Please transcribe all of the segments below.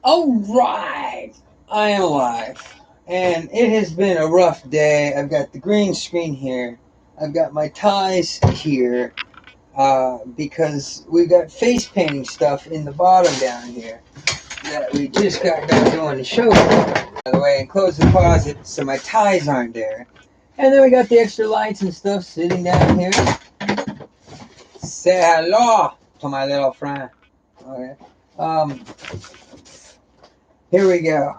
All right, I am alive, and it has been a rough day. I've got the green screen here. I've got my ties here because we've got face painting stuff in the bottom down here that we just got done doing the show. By the way, and close the closet so my ties aren't there. And then we got the extra lights and stuff sitting down here. Say hello to my little friend. Okay. Um, Here we go.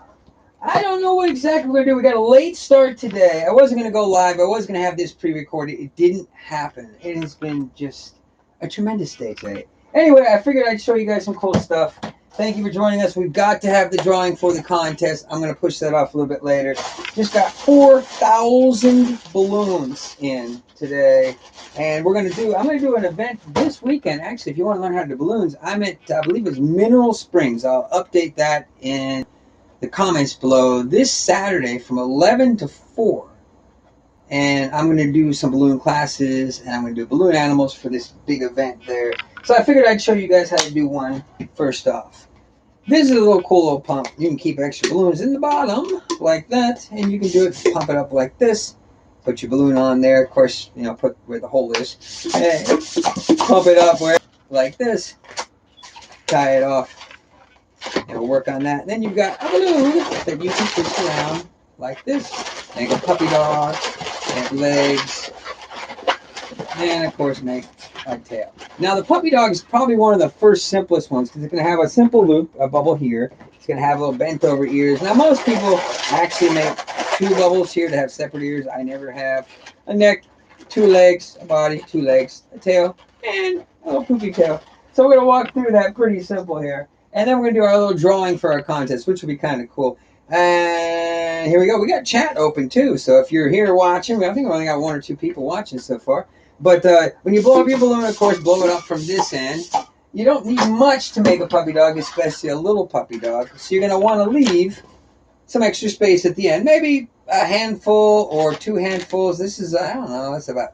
I don't know what exactly we're gonna do. We got a late start today. I wasn't gonna go live. I was gonna have this pre-recorded. It didn't happen. It has been just a tremendous day today. Anyway, I figured I'd show you guys some cool stuff. Thank you for joining us. We've got to have the drawing for the contest. I'm gonna push that off a little bit later. Just got 4,000 balloons in today, and I'm gonna do an event this weekend. Actually, if you want to learn how to do balloons, I'm at I believe it's Mineral Springs. I'll update that in the comments below this Saturday from 11 to 4. And I'm going to do some balloon classes and I'm going to do balloon animals for this big event there. So I figured I'd show you guys how to do one first off. This is a little cool little pump. You can keep extra balloons in the bottom like that, and you can do it, pump it up like this. Put your balloon on there, of course, put where the hole is. And pump it up where like this. Tie it off. And we'll work on that. And then you've got a balloon that you can twist around like this. Make a puppy dog, make legs, and of course make a tail. Now the puppy dog is probably one of the first simplest ones because it's going to have a simple loop, a bubble here. It's going to have a little bent over ears. Now most people actually make two bubbles here to have separate ears. I never have. A neck, two legs, a body, two legs, a tail, and a little poopy tail. So we're going to walk through that pretty simple here. And then we're going to do our little drawing for our contest, which will be kind of cool. And here we go. We got chat open too. So if you're here watching, I think we only got one or two people watching so far. But when you blow up your balloon, of course, blow it up from this end. You don't need much to make a puppy dog, especially a little puppy dog. So you're going to want to leave some extra space at the end. Maybe a handful or two handfuls. This is, I don't know, it's about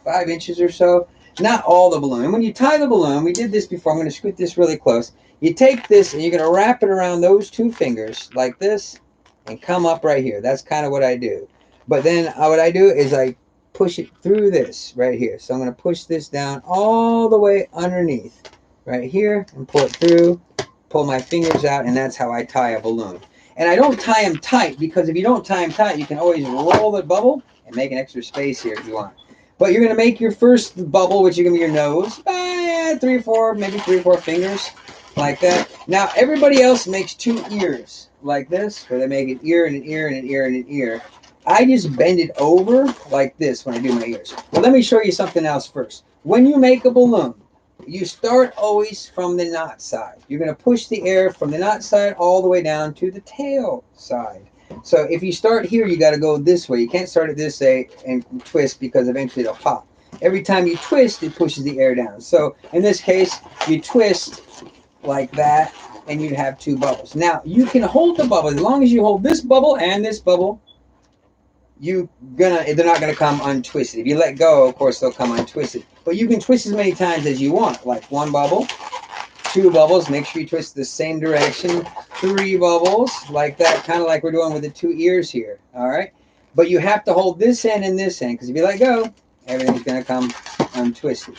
5 inches or so. Not all the balloon. When you tie the balloon, we did this before. I'm going to scoot this really close. You take this and you're going to wrap it around those two fingers like this and come up right here. That's kind of what I do. But then what I do is I push it through this right here. So I'm going to push this down all the way underneath right here and pull it through, pull my fingers out, and that's how I tie a balloon. And I don't tie them tight because if you don't tie them tight, you can always roll the bubble and make an extra space here if you want. But you're going to make your first bubble, which is going to be your nose, by 3 or 4, maybe 3 or 4 fingers, like that. Now, everybody else makes 2 ears, like this, where they make an ear and an ear and an ear and an ear. I just bend it over like this when I do my ears. Well, let me show you something else first. When you make a balloon, you start always from the knot side. You're going to push the air from the knot side all the way down to the tail side. So if you start here, you got to go this way. You can't start it this way and twist because eventually it'll pop. Every time you twist, it pushes the air down. So in this case, you twist like that, and you have 2 bubbles. Now, you can hold the bubble. As long as you hold this bubble and this bubble, they're not gonna come untwisted. If you let go, of course, they'll come untwisted. But you can twist as many times as you want, like 1 bubble, 2 bubbles. Make sure you twist the same direction. 3 bubbles, like that, kind of like we're doing with the 2 ears here. All right. But you have to hold this end and this end because if you let go, everything's gonna come untwisted.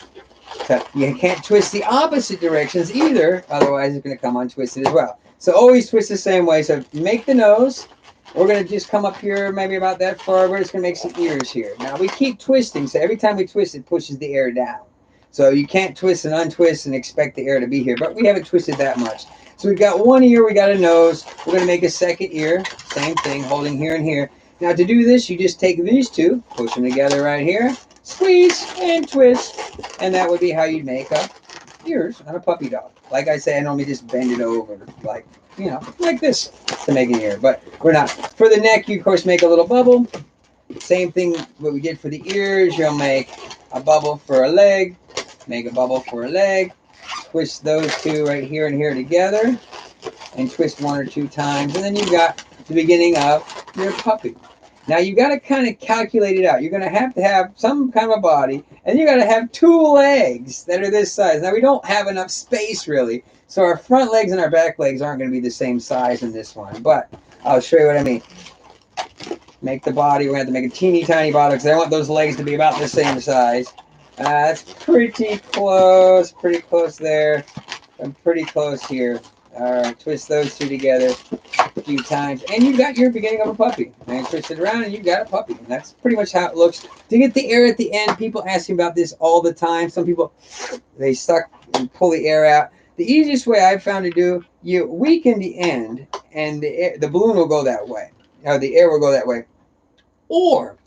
So you can't twist the opposite directions either, otherwise it's gonna come untwisted as well. So always twist the same way. So make the nose. We're going to just come up here maybe about that far. We're just going to make some ears here. Now, we keep twisting, so every time we twist, it pushes the air down. So you can't twist and untwist and expect the air to be here, but we haven't twisted that much. So we've got 1 ear, we got a nose. We're going to make a second ear. Same thing, holding here and here. Now, to do this, you just take these 2, push them together right here, squeeze, and twist. And that would be how you make up ears on a puppy dog. Like I say, I normally just bend it over, like this to make an ear, but we're not. For the neck, you of course make a little bubble. Same thing what we did for the ears. You'll make a bubble for a leg, make a bubble for a leg, twist those 2 right here and here together, and twist 1 or 2 times, and then you've got the beginning of your puppy. Now you got to kind of calculate it out. You're going to have some kind of a body, and you got to have two legs that are this size. Now we don't have enough space really, so our front legs and our back legs aren't going to be the same size in this one. But I'll show you what I mean. Make the body. We're going to have to make a teeny tiny body because I want those legs to be about the same size. That's pretty close. Pretty close there. I'm pretty close here. All right, twist those two together a few times, and you got your beginning of a puppy. And twist it around, and you got a puppy. And that's pretty much how it looks. To get the air at the end, people ask me about this all the time. Some people, they suck and pull the air out. The easiest way I've found to do, you weaken the end, and the balloon will go that way. Or the air will go that way. Or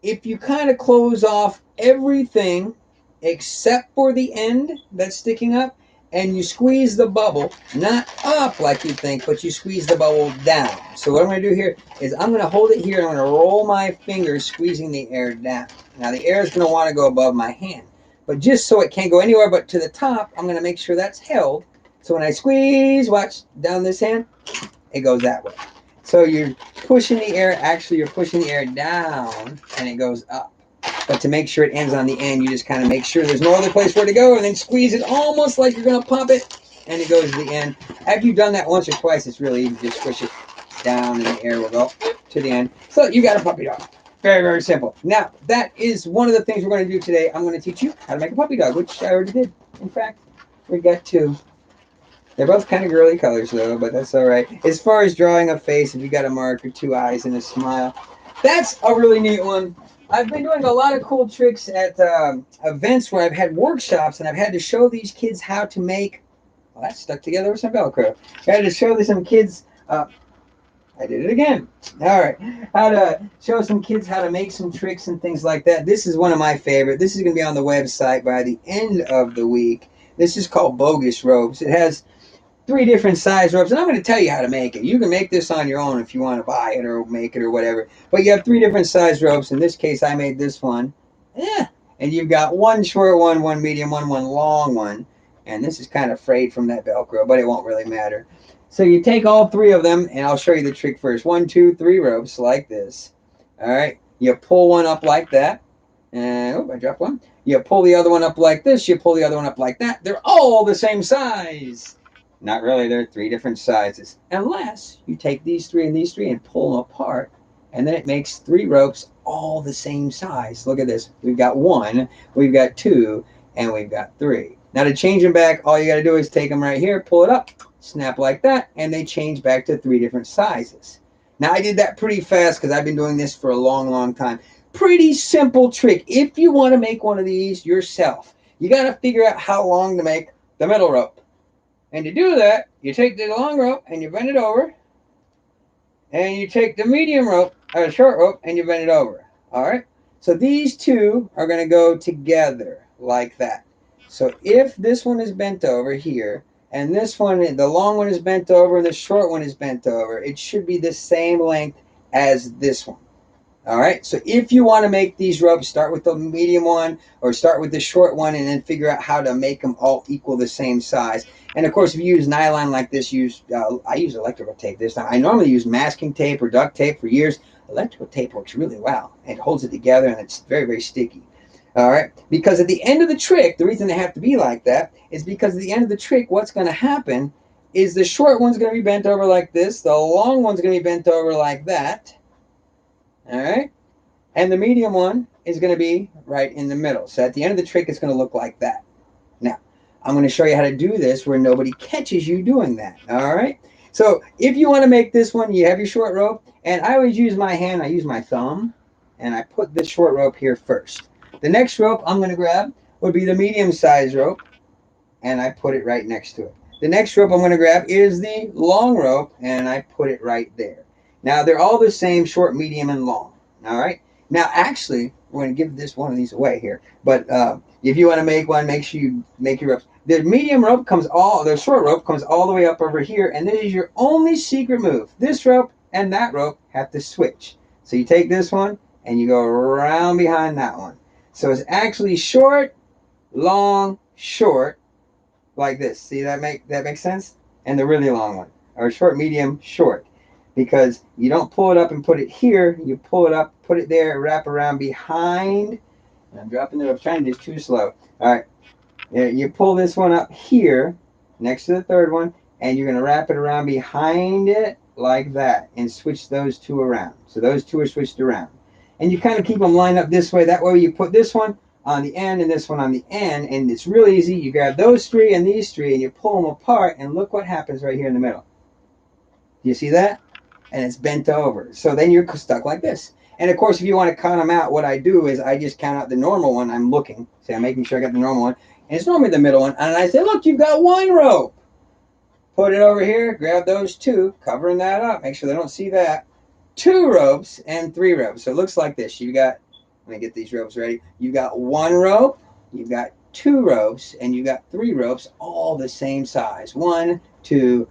if you kind of close off everything except for the end that's sticking up, and you squeeze the bubble, not up like you think, but you squeeze the bubble down. So what I'm going to do here is I'm going to hold it here, and I'm going to roll my fingers, squeezing the air down. Now the air is going to want to go above my hand, but just so it can't go anywhere but to the top, I'm going to make sure that's held. So when I squeeze, watch, down this hand, it goes that way. So you're pushing the air, actually you're pushing the air down, and it goes up. But to make sure it ends on the end, you just kind of make sure there's no other place for it to go, and then squeeze it almost like you're going to pop it, and it goes to the end. After you've done that once or twice, it's really easy. Just push it down, and the air will go to the end. So you got a puppy dog. Very, very simple. Now, that is one of the things we're going to do today. I'm going to teach you how to make a puppy dog, which I already did. In fact, we got two. They're both kind of girly colors, though, but that's all right. As far as drawing a face, if you got a marker, two eyes, and a smile, that's a really neat one. I've been doing a lot of cool tricks at events where I've had workshops, and I've had to show these kids how to make. Well, that's stuck together with some Velcro. I had to show some kids. I did it again. All right, how to show some kids how to make some tricks and things like that. This is one of my favorite. This is going to be on the website by the end of the week. This is called Bogus Ropes. It has 3 different size ropes, and I'm going to tell you how to make it. You can make this on your own if you want to buy it or make it or whatever. But you have 3 different size ropes. In this case, I made this one. Yeah. And you've got one short one, one medium one, one long one. And this is kind of frayed from that Velcro, but it won't really matter. So you take all 3 of them, and I'll show you the trick first. 1, 2, 3 ropes like this. All right. You pull one up like that. And, oh, I dropped one. You pull the other one up like this. You pull the other one up like that. They're all the same size. Not really, they're 3 different sizes. Unless you take these 3 and pull them apart, and then it makes 3 ropes all the same size. Look at this. We've got 1, we've got 2, and we've got 3. Now to change them back, all you got to do is take them right here, pull it up, snap like that, and they change back to 3 different sizes. Now I did that pretty fast because I've been doing this for a long, long time. Pretty simple trick. If you want to make one of these yourself, you got to figure out how long to make the middle rope. And to do that, you take the long rope and you bend it over. And you take the medium rope, or short rope, and you bend it over. All right? So these 2 are going to go together like that. So if this one is bent over here, and this one, the long one is bent over, and the short one is bent over, it should be the same length as this one. All right, so if you want to make these ropes, start with the medium one or start with the short one and then figure out how to make them all equal the same size. And of course, if you use nylon like this, I use electrical tape this time. I normally use masking tape or duct tape for years. Electrical tape works really well. It holds it together and it's very, very sticky. All right, because at the end of the trick, the reason they have to be like that is because at the end of the trick, what's going to happen is the short one's going to be bent over like this. The long one's going to be bent over like that. All right, and the medium one is going to be right in the middle. So at the end of the trick, it's going to look like that. Now, I'm going to show you how to do this where nobody catches you doing that. All right, so if you want to make this one, you have your short rope, and I always use my hand. I use my thumb, and I put this short rope here first. The next rope I'm going to grab would be the medium size rope, and I put it right next to it. The next rope I'm going to grab is the long rope, and I put it right there. Now, they're all the same, short, medium, and long. All right? Now, actually, we're going to give this one of these away here. But if you want to make one, make sure you make your ropes. The medium rope the short rope comes all the way up over here, and this is your only secret move. This rope and that rope have to switch. So you take this one, and you go around behind that one. So it's actually short, long, short, like this. See, that makes sense? And the really long one. Or short, medium, short. because you don't pull it up and put it here. You pull it up, put it there, wrap around behind. And I'm dropping it. I'm trying to do too slow. All right. You pull this one up here next to the third one, and you're going to wrap it around behind it like that and switch those two around. So those two are switched around. And you kind of keep them lined up this way. That way you put this one on the end and this one on the end, and it's real easy. You grab those three and these three, and you pull them apart, and look what happens right here in the middle. Do you see that? And it's bent over. So then you're stuck like this. And of course, if you want to count them out, what I do is I just count out the normal one. I'm looking. See, I'm making sure I got the normal one. And it's normally the middle one. And I say, look, you've got one rope. Put it over here. Grab those two, covering that up. Make sure they don't see that. 2 ropes and 3 ropes. So it looks like this. You got, let me get these ropes ready. You got 1 rope. You've got 2 ropes. And you got 3 ropes, all the same size. 1, 2,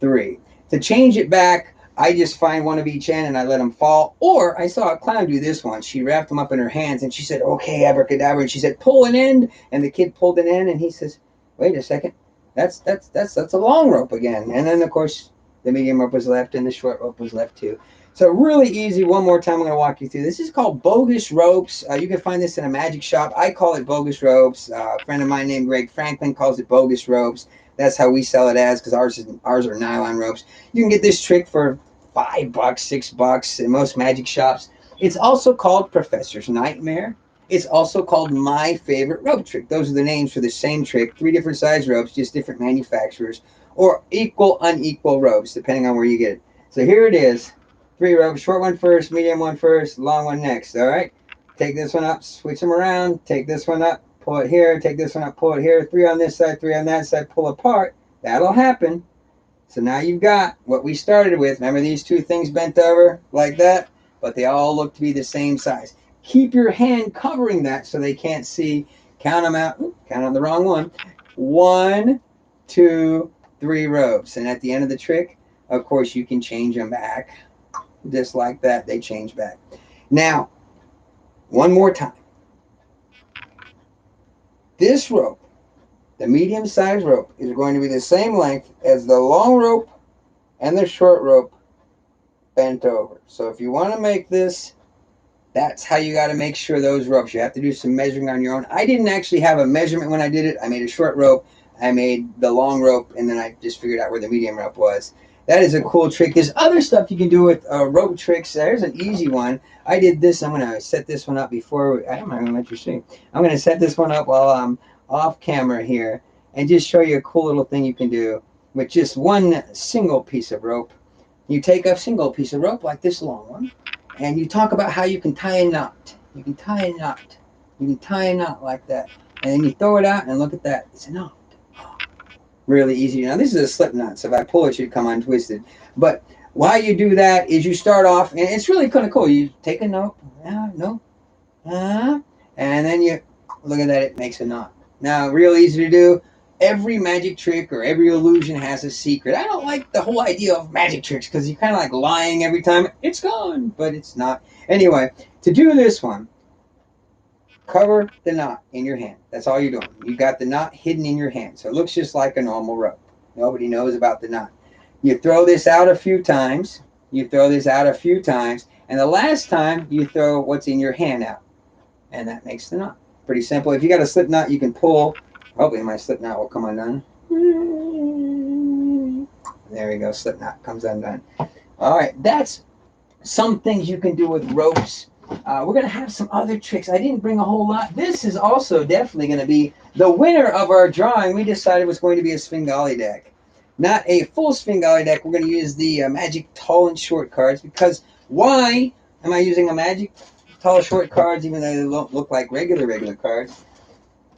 3. To change it back, I just find one of each end and I let them fall. Or I saw a clown do this once. She wrapped them up in her hands and she said, okay, abracadabra. And she said, pull an end. And the kid pulled an end and he says, wait a second. That's a long rope again. And then, of course, the medium rope was left and the short rope was left too. So really easy. One more time, I'm going to walk you through. This is called Bogus Ropes. You can find this in a magic shop. I call it Bogus Ropes. A friend of mine named Greg Franklin calls it Bogus Ropes. That's how we sell it as, because ours are nylon ropes. You can get this trick for $5, $6 in most magic shops. It's also called Professor's Nightmare. It's also called My Favorite Rope Trick. Those are the names for the same trick. 3 different size ropes, just different manufacturers, or equal, unequal ropes, depending on where you get it. So here it is. 3 ropes, short one first, medium one first, long one next. All right. Take this one up, switch them around. Take this one up, pull it here. Take this one up, pull it here. 3 on this side, 3 on that side, pull apart. That'll happen. So now you've got what we started with. Remember these 2 things bent over like that? But they all look to be the same size. Keep your hand covering that so they can't see. Count them out. Count on the wrong one. 1, 2, 3 ropes. And at the end of the trick, of course, you can change them back. Just like that, they change back. Now, one more time. This rope, the medium-sized rope, is going to be the same length as the long rope and the short rope bent over. So if you want to make this, that's how you got to make sure those ropes. You have to do some measuring on your own. I didn't actually have a measurement when I did it. I made a short rope, I made the long rope, and then I just figured out where the medium rope was. That is a cool trick. There's other stuff you can do with rope tricks. There's an easy one. I did this. I'm going to set this one up before. I'm not going to let you see. I'm going to set this one up while I'm off camera here and just show you a cool little thing you can do with just one single piece of rope. You take a single piece of rope like this long one, and you talk about how you can tie a knot. You can tie a knot. You can tie a knot like that. And then you throw it out and look at that. It's a knot. Really easy. Now this is a slip knot, so if I pull it, it should come untwisted. But while you do that is you start off, and it's really kind of cool. You take a note, and then you look at that, it makes a knot. Now, real easy to do. Every magic trick or every illusion has a secret. I don't like the whole idea of magic tricks because you're kind of like lying every time. It's gone, but it's not. Anyway, to do this one, cover the knot in your hand. That's all you're doing. You got the knot hidden in your hand. So it looks just like a normal rope. Nobody knows about the knot. You throw this out a few times. You throw this out a few times. And the last time, you throw what's in your hand out. And that makes the knot. Pretty simple. If you got a slip knot, you can pull. Hopefully my slip knot will come undone. There we go. Slip knot comes undone. All right. That's some things you can do with ropes. We're going to have some other tricks. I didn't bring a whole lot. This is also definitely going to be the winner of our drawing. We decided was going to be a Svengali deck. Not a full Svengali deck. We're going to use the Magic Tall and Short cards, because why am I using a Magic Tall Short cards even though they don't look like regular cards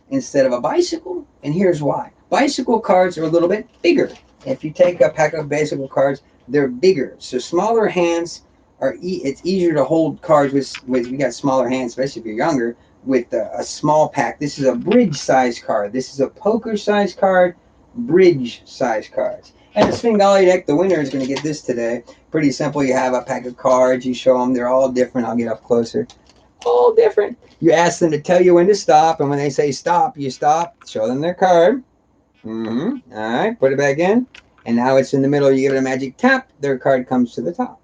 instead of a bicycle? And here's why. Bicycle cards are a little bit bigger. If you take a pack of bicycle cards, they're bigger. So smaller hands it's easier to hold cards with you got smaller hands, especially if you're younger, with a small pack. This is a bridge size card. This is a poker size card, bridge size cards. And the Svengali deck, the winner is going to get this today. Pretty simple. You have a pack of cards. You show them. They're all different. I'll get up closer. All different. You ask them to tell you when to stop, and when they say stop, you stop. Show them their card. All right. Put it back in. And now it's in the middle. You give it a magic tap, their card comes to the top.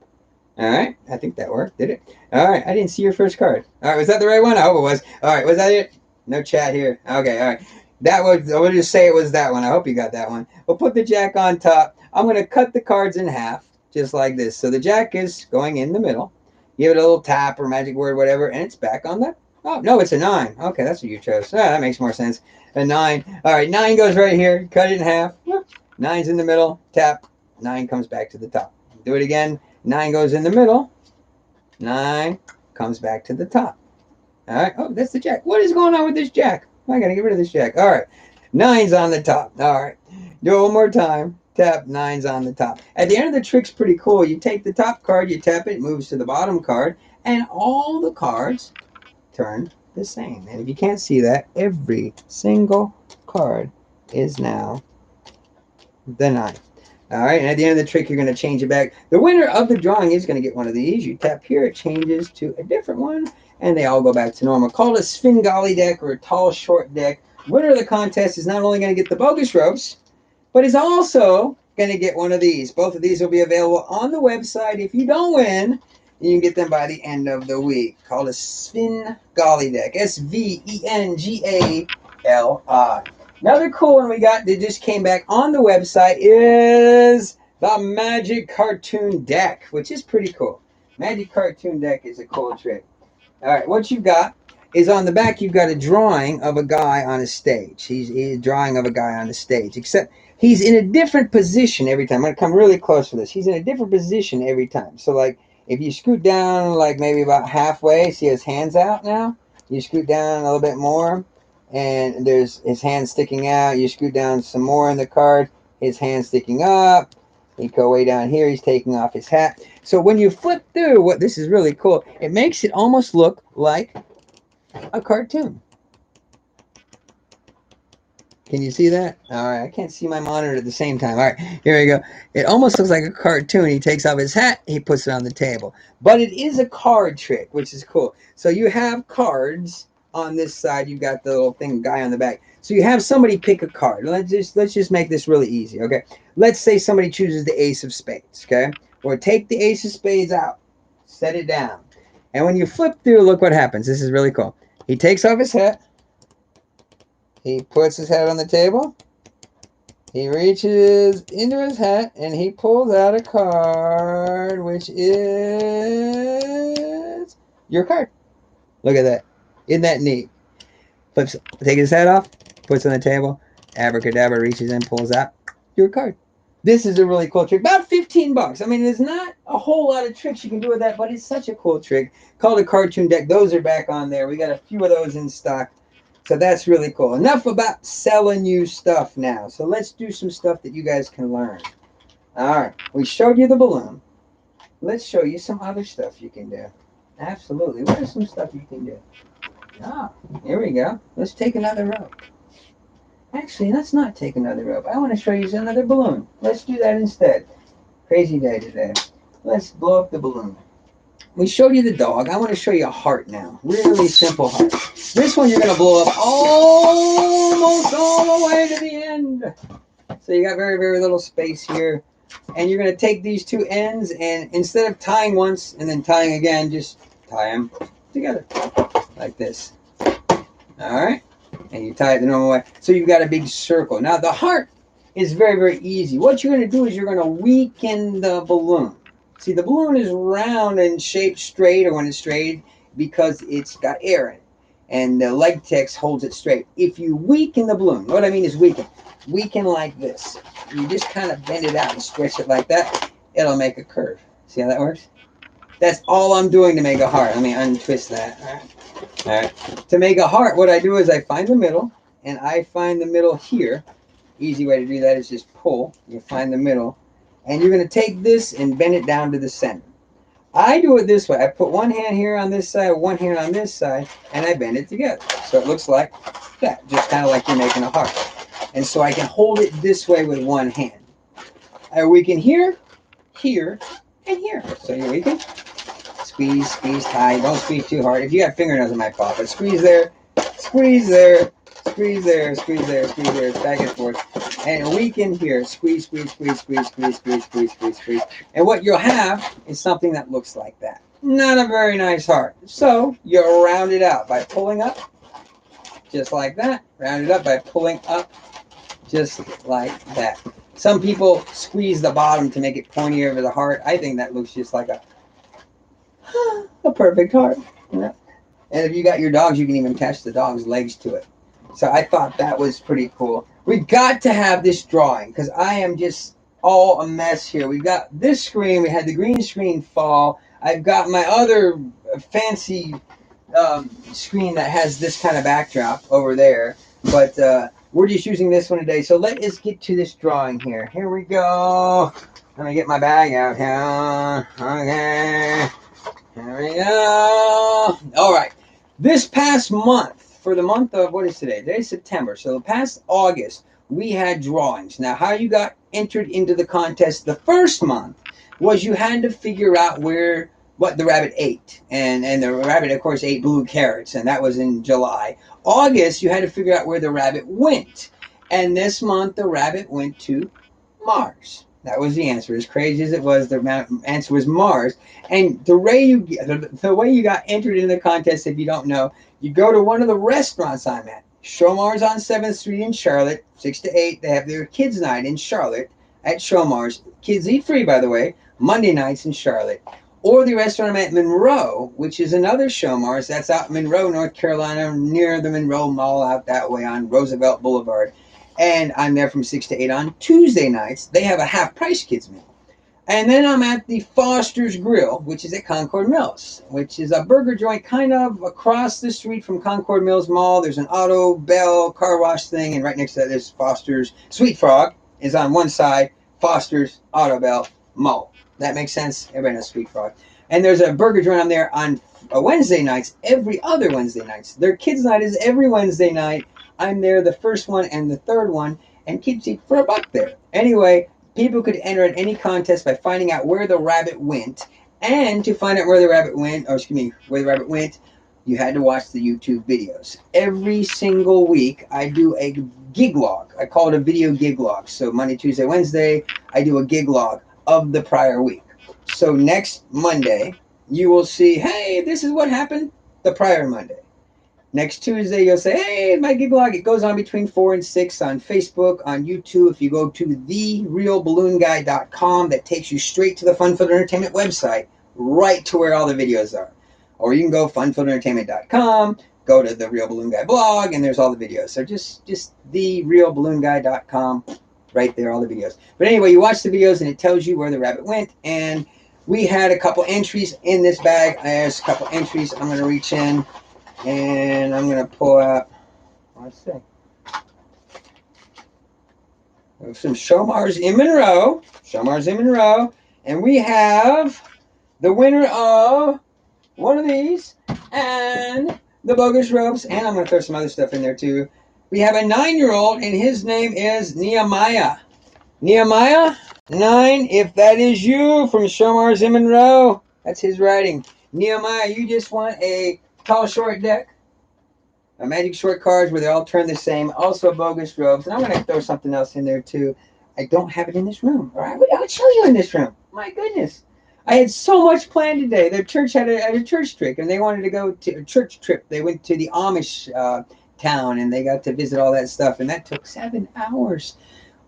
All right, I think that worked, did it? All right, I didn't see your first card. All right, was that the right one? I hope it was. All right, was that it? No chat here. Okay, all right. That was, I will just say it was that one. I hope you got that one. We'll put the jack on top. I'm going to cut the cards in half, just like this. So the jack is going in the middle. Give it a little tap or magic word, whatever, and it's back on the, oh, no, it's a 9. Okay, that's what you chose. Ah, that makes more sense. A 9. All right, 9 goes right here. Cut it in half. 9's in the middle. Tap. 9 comes back to the top. Do it again. 9 goes in the middle. 9 comes back to the top. All right. Oh, that's the jack. What is going on with this jack? I got to get rid of this jack. All right. 9's on the top. All right. Do it one more time. Tap. 9's on the top. At the end of the trick's pretty cool. You take the top card, you tap it, it moves to the bottom card, and all the cards turn the same. And if you can't see that, every single card is now the 9. All right, and at the end of the trick, you're going to change it back. The winner of the drawing is going to get one of these. You tap here, it changes to a different one, and they all go back to normal. Called a Svengali deck or a tall, short deck. Winner of the contest is not only going to get the bogus ropes, but is also going to get one of these. Both of these will be available on the website. If you don't win, you can get them by the end of the week. Called a Svengali deck. Svengali. Another cool one we got that just came back on the website is the Magic Cartoon Deck, which is pretty cool. Magic Cartoon Deck is a cool trick. All right, what you've got is on the back, you've got a drawing of a guy on a stage. He's a drawing of a guy on the stage, except he's in a different position every time. I'm going to come really close for this. He's in a different position every time. So, like, if you scoot down, like, maybe about halfway, see his hands out now? You scoot down a little bit more, and there's his hand sticking out. You scoot down some more in the card, his hand sticking up. You go way down here, he's taking off his hat. So when you flip through, this is really cool, it makes it almost look like a cartoon. Can you see that? All right, I can't see my monitor at the same time. All right, here we go. It almost looks like a cartoon. He takes off his hat, he puts it on the table. But it is a card trick, which is cool. So you have cards on this side. You've got the little thing guy on the back. So you have somebody pick a card. Let's just make this really easy, okay? Let's say somebody chooses the ace of spades, okay? Or take the ace of spades out, set it down. And when you flip through, look what happens. This is really cool. He takes off his hat. He puts his hat on the table. He reaches into his hat and he pulls out a card, which is your card. Look at that. Isn't that neat? Flips, takes his hat off, puts it on the table. Abracadabra, reaches in, pulls out your card. This is a really cool trick. About 15 bucks. I mean, there's not a whole lot of tricks you can do with that, but it's such a cool trick. Called a cartoon deck. Those are back on there. We got a few of those in stock. So that's really cool. Enough about selling you stuff now. So let's do some stuff that you guys can learn. All right. We showed you the balloon. Let's show you some other stuff you can do. Absolutely. What is some stuff you can do? Ah, here we go. Let's take another rope. Actually, let's not take another rope. I want to show you another balloon. Let's do that instead. Crazy day today. Let's blow up the balloon. We showed you the dog. I want to show you a heart now. Really simple heart. This one you're going to blow up almost all the way to the end. So you got very, very little space here. And you're going to take these two ends and instead of tying once and then tying again, just tie them together like this. All right. And you tie it the normal way. So you've got a big circle. Now the heart is very, very easy. What you're going to do is you're going to weaken the balloon. See, the balloon is round and shaped straight, or when it's straight, because it's got air in it. And the leg text holds it straight. If you weaken the balloon, what I mean is weaken. Weaken like this. You just kind of bend it out and stretch it like that. It'll make a curve. See how that works? That's all I'm doing to make a heart. Let me untwist that. All right. To make a heart, what I do is I find the middle, and I find the middle here. Easy way to do that is just pull. You find the middle. And you're going to take this and bend it down to the center. I do it this way. I put one hand here on this side, one hand on this side, and I bend it together. So it looks like that, just kind of like you're making a heart. And so I can hold it this way with one hand. I weaken here, here, and here. So you weaken, squeeze, squeeze tight. Don't squeeze too hard. If you have fingernails, it might pop. But squeeze there, squeeze there, squeeze there, squeeze there, squeeze there, back and forth. and a week in here. Squeeze, squeeze, squeeze, squeeze, squeeze, squeeze, squeeze, squeeze, squeeze. And what you'll have is something that looks like that. Not a very nice heart. So you round it out by pulling up, just like that. Round it up by pulling up, just like that. Some people squeeze the bottom to make it pointy over the heart. I think that looks just like a perfect heart. Yeah. And if you got your dogs, you can even attach the dog's legs to it. So I thought that was pretty cool. We got to have this drawing because I am just all a mess here. We got this screen. We had the green screen fall. I've got my other fancy screen that has this kind of backdrop over there. But we're just using this one today. So let us get to this drawing here. Here we go. Let me get my bag out here. Okay. Here we go. All right. This past month, for the month of, what is today? Today's September. So the past August, we had drawings. Now, how you got entered into the contest the first month was you had to figure out what the rabbit ate. And the rabbit, of course, ate blue carrots, and that was in July. August, you had to figure out where the rabbit went. And this month, the rabbit went to Mars. That was the answer. As crazy as it was, the answer was Mars. And the way you got entered into the contest, if you don't know, you go to one of the restaurants I'm at. Showmars on 7th Street in Charlotte, 6 to 8. They have their kids' night in Charlotte at Showmars. Kids eat free, by the way, Monday nights in Charlotte. Or the restaurant I'm at Monroe, which is another Showmars. That's out in Monroe, North Carolina, near the Monroe Mall out that way on Roosevelt Boulevard. And I'm there from 6 to 8 on Tuesday nights. They have a half-price kids meal. And then I'm at the Foster's Grill, which is at Concord Mills, which is a burger joint kind of across the street from Concord Mills Mall. There's an Auto Bell car wash thing, and right next to that is Foster's. Sweet Frog is on one side, Foster's, Auto Bell, Mall. That makes sense? Everybody knows Sweet Frog. And there's a burger joint on there on Wednesday nights, every other Wednesday nights. Their kids' night is every Wednesday night. I'm there the first one and the third one, and kids eat for $1 there. Anyway, people could enter in any contest by finding out where the rabbit went, and to find out where the rabbit went, you had to watch the YouTube videos. Every single week, I do a gig log. I call it a video gig log. So Monday, Tuesday, Wednesday, I do a gig log of the prior week. So next Monday, you will see, hey, this is what happened the prior Monday. Next Tuesday, you'll say, hey, my gig log. It goes on between 4 and 6 on Facebook, on YouTube. If you go to therealballoonguy.com, that takes you straight to the Fun Filled Entertainment website, right to where all the videos are. Or you can go funfilledentertainment.com, go to the Real Balloon Guy blog, and there's all the videos. So just therealballoonguy.com, right there, all the videos. But anyway, you watch the videos, and it tells you where the rabbit went. And we had a couple entries in this bag. There's a couple entries. I'm going to reach in. And I'm going to pull out, let's see, some Showmars in Monroe. And we have the winner of one of these and the bogus ropes. And I'm going to throw some other stuff in there too. We have a 9-year-old, and his name is Nehemiah. Nehemiah, 9, if that is you from Showmars in Monroe, that's his writing. Nehemiah, you just want a tall short deck, a magic short cards where they all turn the same, also bogus ropes. And I'm going to throw something else in there too. I don't have it in this room, or I would show you in this room. My goodness, I had so much planned today. The church had a church trip, and they wanted to go to a church trip. They went to the Amish town, and they got to visit all that stuff, and that took 7 hours.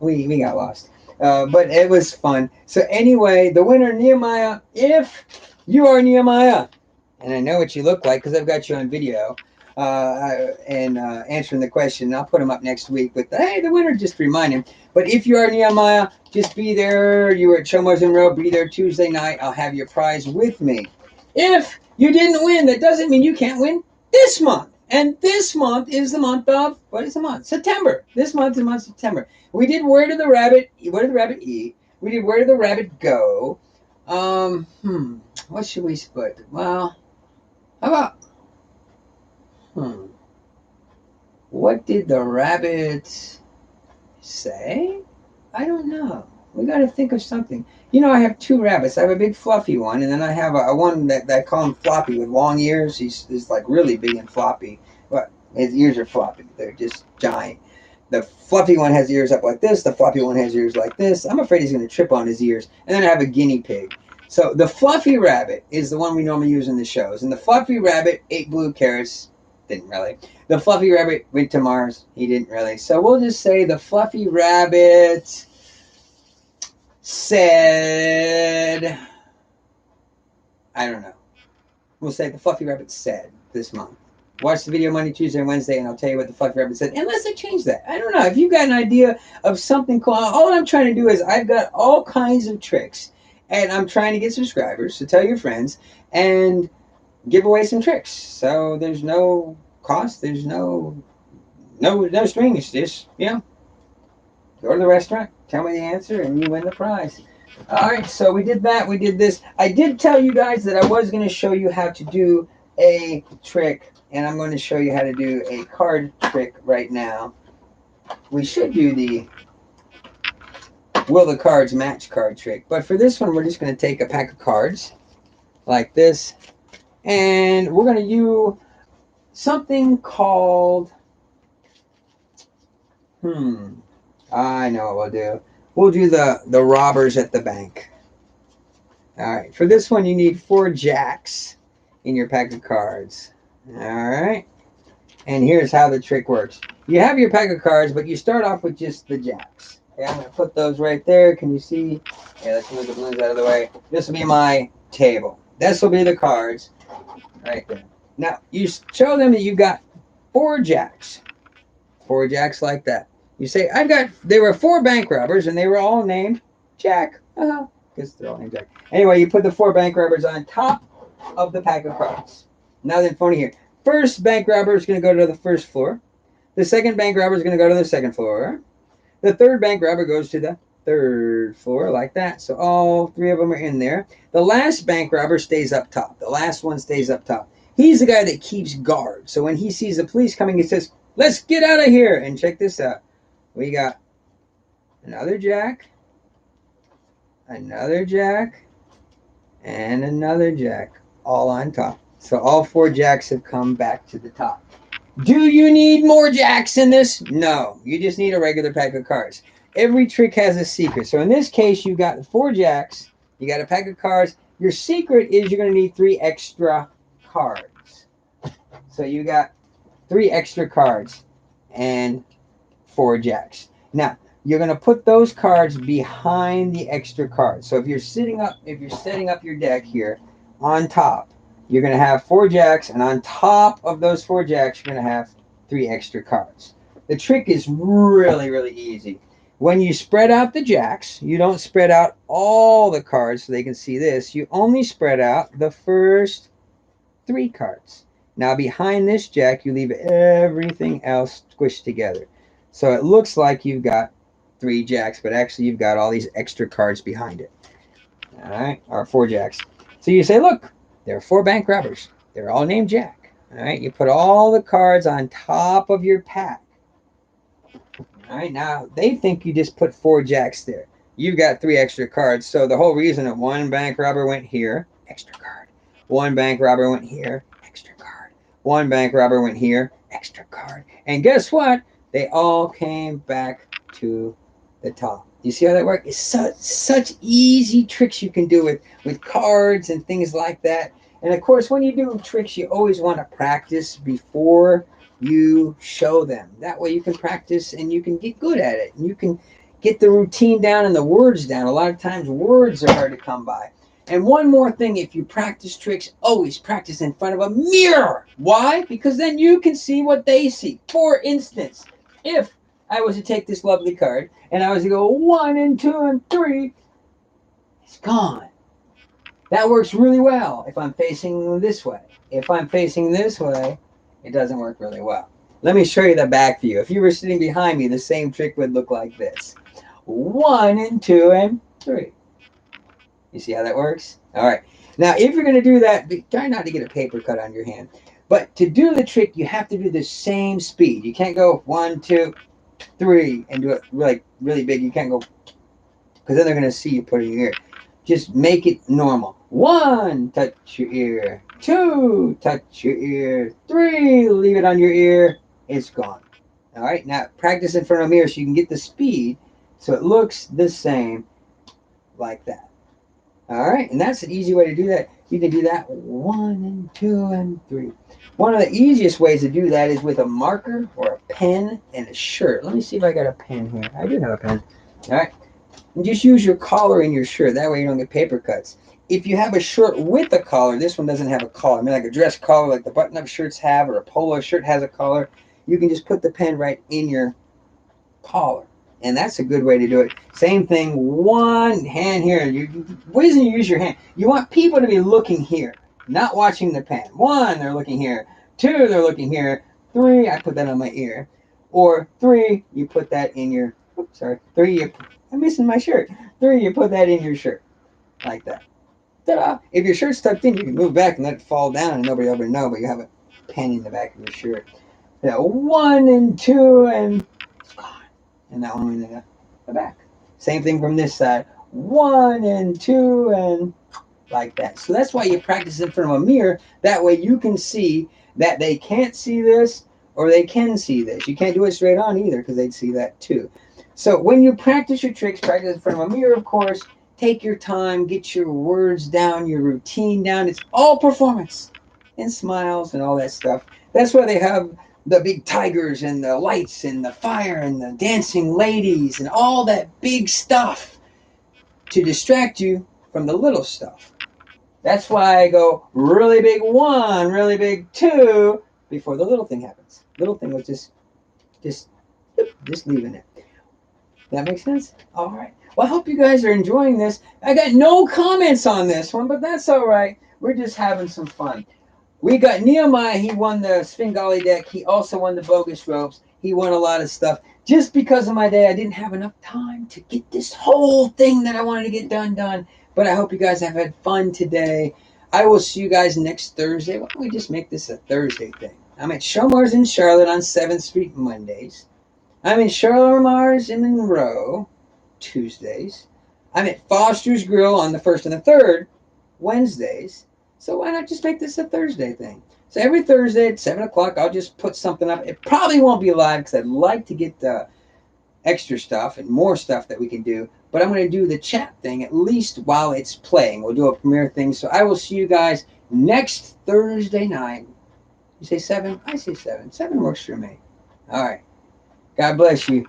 We got lost, but it was fun. So anyway, the winner, Nehemiah, if you are Nehemiah, and I know what you look like because I've got you on video and answering the question. I'll put them up next week with, hey, the winner, just remind him. But if you are Nehemiah, just be there. You were at Showmars in Monroe, be there Tuesday night. I'll have your prize with me. If you didn't win, that doesn't mean you can't win this month. And this month is the month of, what is the month? September. This month is the month of September. We did Where Did the Rabbit Eat? We did Where Did the Rabbit Go? What should we split? Well, how about, what did the rabbit say? I don't know. We got to think of something. You know, I have 2 rabbits. I have a big fluffy one, and then I have a one that I call him Floppy with long ears. He's like really big and floppy, but his ears are floppy. They're just giant. The fluffy one has ears up like this. The fluffy one has ears like this. I'm afraid he's going to trip on his ears. And then I have a guinea pig. So the fluffy rabbit is the one we normally use in the shows. And the fluffy rabbit ate blue carrots. Didn't really. The fluffy rabbit went to Mars. He didn't really. So we'll just say the fluffy rabbit said, I don't know. We'll say the fluffy rabbit said this month. Watch the video Monday, Tuesday, and Wednesday, and I'll tell you what the fluffy rabbit said. Unless I change that. I don't know. If you've got an idea of something cool, all I'm trying to do is I've got all kinds of tricks, and I'm trying to get subscribers. So tell your friends and give away some tricks. So there's no cost. There's no strings. Just, go to the restaurant, tell me the answer, and you win the prize. All right, so we did that. We did this. I did tell you guys that I was going to show you how to do a trick, and I'm going to show you how to do a card trick right now. We should do the will the cards match card trick, but for this one, we're just going to take a pack of cards like this, and we're going to use something called, I know what we'll do. We'll do the robbers at the bank. All right. For this one, you need 4 jacks in your pack of cards. All right. And here's how the trick works. You have your pack of cards, but you start off with just the jacks. Okay, I'm going to put those right there. Can you see? Yeah, let's move the balloons out of the way. This will be my table. This will be the cards right there. Now, you show them that you've got 4 jacks. 4 jacks like that. You say, there were 4 bank robbers, and they were all named Jack. Because they're all named Jack. Anyway, you put the 4 bank robbers on top of the pack of cards. Now then, funny here. First bank robber is going to go to the first floor. The second bank robber is going to go to the second floor. The third bank robber goes to the third floor, like that. So all 3 of them are in there. The last bank robber stays up top. The last one stays up top. He's the guy that keeps guard. So when he sees the police coming, he says, let's get out of here. And check this out. We got another jack, and another jack, all on top. So all 4 jacks have come back to the top. Do you need more jacks in this? No, you just need a regular pack of cards. Every trick has a secret. So in this case, you got 4 jacks, you got a pack of cards. Your secret is you're going to need 3 extra cards. So you got 3 extra cards and 4 jacks. Now, you're going to put those cards behind the extra cards. So if you're setting up your deck here on top, you're going to have 4 jacks, and on top of those 4 jacks, you're going to have 3 extra cards. The trick is really, really easy. When you spread out the jacks, you don't spread out all the cards so they can see this. You only spread out the first 3 cards. Now, behind this jack, you leave everything else squished together. So it looks like you've got 3 jacks, but actually you've got all these extra cards behind it. All right, or 4 jacks. So you say, look, there are 4 bank robbers. They're all named Jack. All right, you put all the cards on top of your pack. All right, now they think you just put 4 jacks there. You've got 3 extra cards. So the whole reason that 1 bank robber went here, extra card. 1 bank robber went here, extra card. 1 bank robber went here, extra card. And guess what? They all came back to the top. You see how that works? It's such easy tricks you can do with cards and things like that. And of course, when you do tricks, you always want to practice before you show them. That way you can practice and you can get good at it. And you can get the routine down and the words down. A lot of times words are hard to come by. And one more thing, if you practice tricks, always practice in front of a mirror. Why? Because then you can see what they see. For instance, if I was to take this lovely card and I was to go 1 and 2 and 3, it's gone. That works really well if I'm facing this way. If I'm facing this way, it doesn't work really well. Let me show you the back view. If you were sitting behind me, the same trick would look like this. 1 and 2 and 3. You see how that works? All right. Now, if you're going to do that, try not to get a paper cut on your hand. But to do the trick, you have to do the same speed. You can't go 1, 2, 3 and do it really big. You can't go, because then they're going to see you put it in your ear. Just make it normal. 1, touch your ear. 2, touch your ear. 3, leave it on your ear. It's gone. All right, now practice in front of a mirror so you can get the speed so it looks the same like that. All right, and that's an easy way to do that. You can do that 1 and 2 and 3. One of the easiest ways to do that is with a marker or a pen and a shirt. Let me see if I got a pen here. I do have a pen. All right, and just use your collar in your shirt. That way you don't get paper cuts. If you have a shirt with a collar, this one doesn't have a collar. I mean, like a dress collar, like the button-up shirts have, or a polo shirt has a collar. You can just put the pen right in your collar. And that's a good way to do it. Same thing, one hand here. Reason you use your hand. You want people to be looking here, not watching the pen. 1, they're looking here. 2, they're looking here. 3, I put that on my ear. Or 3, you put that in your, oops, sorry. 3, I'm missing my shirt. 3, you put that in your shirt. Like that. Ta-da! If your shirt's tucked in, you can move back and let it fall down and nobody will ever know, but you have a pen in the back of your shirt. Yeah, 1 and 2 and and that one in the back. Same thing from this side. 1 and 2 and like that. So that's why you practice in front of a mirror. That way you can see that they can't see this or they can see this. You can't do it straight on either because they'd see that too. So when you practice your tricks, practice in front of a mirror, of course, take your time, get your words down, your routine down. It's all performance and smiles and all that stuff. That's why they have the big tigers and the lights and the fire and the dancing ladies and all that big stuff to distract you from the little stuff. That's why I go really big 1, really big 2 before the little thing happens. Little thing was just leaving it. That makes sense? All right. Well, I hope you guys are enjoying this. I got no comments on this one, but that's all right. We're just having some fun. We got Nehemiah. He won the Svengali deck. He also won the bogus ropes. He won a lot of stuff. Just because of my day, I didn't have enough time to get this whole thing that I wanted to get done. But I hope you guys have had fun today. I will see you guys next Thursday. Why don't we just make this a Thursday thing? I'm at Shomar's in Charlotte on 7th Street Mondays. I'm in Charlotte in Monroe Tuesdays. I'm at Foster's Grill on the 1st and the 3rd Wednesdays. So why not just make this a Thursday thing? So every Thursday at 7 o'clock, I'll just put something up. It probably won't be live because I'd like to get the extra stuff and more stuff that we can do. But I'm going to do the chat thing at least while it's playing. We'll do a premiere thing. So I will see you guys next Thursday night. You say 7? I say 7. 7 works for me. All right. God bless you.